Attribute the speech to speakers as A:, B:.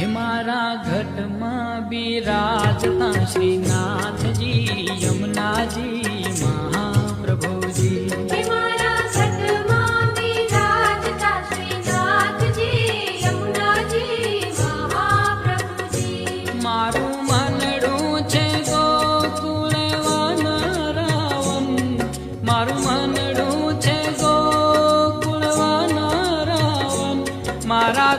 A: મારા ઘટમાં બિરાજતા શ્રીનાથજી યમુનાજી મહાપ્રભુજી
B: હે મારા ઘટમાં બિરાજતા શ્રીનાથજી યમુનાજી મહાપ્રભુજી
A: મારું મનડું છે ગોકુળ વનરાવન મારું મનડું છે ગોકુળ વનરાવન મારા